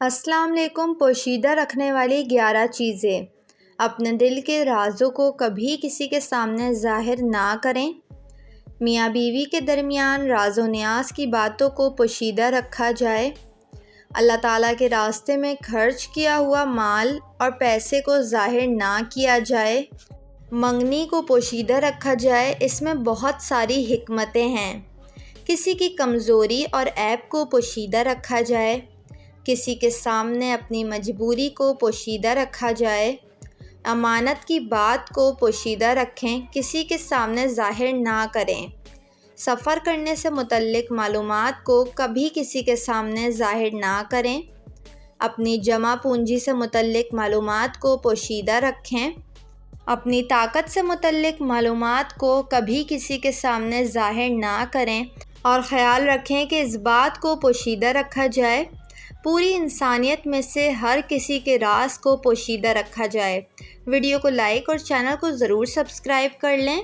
السلام علیکم۔ پوشیدہ رکھنے والی 11 چیزیں۔ اپنے دل کے رازوں کو کبھی کسی کے سامنے ظاہر نہ کریں۔ میاں بیوی کے درمیان راز و نیاز کی باتوں کو پوشیدہ رکھا جائے۔ اللہ تعالیٰ کے راستے میں خرچ کیا ہوا مال اور پیسے کو ظاہر نہ کیا جائے۔ منگنی کو پوشیدہ رکھا جائے، اس میں بہت ساری حکمتیں ہیں۔ کسی کی کمزوری اور عیب کو پوشیدہ رکھا جائے۔ کسی کے سامنے اپنی مجبوری کو پوشیدہ رکھا جائے۔ امانت کی بات کو پوشیدہ رکھیں، کسی کے سامنے ظاہر نہ کریں۔ سفر کرنے سے متعلق معلومات کو کبھی کسی کے سامنے ظاہر نہ کریں۔ اپنی جمع پونجی سے متعلق معلومات کو پوشیدہ رکھیں۔ اپنی طاقت سے متعلق معلومات کو کبھی کسی کے سامنے ظاہر نہ کریں اور خیال رکھیں کہ اس بات کو پوشیدہ رکھا جائے۔ پوری انسانیت میں سے ہر کسی کے راز کو پوشیدہ رکھا جائے۔ ویڈیو کو لائک اور چینل کو ضرور سبسکرائب کر لیں۔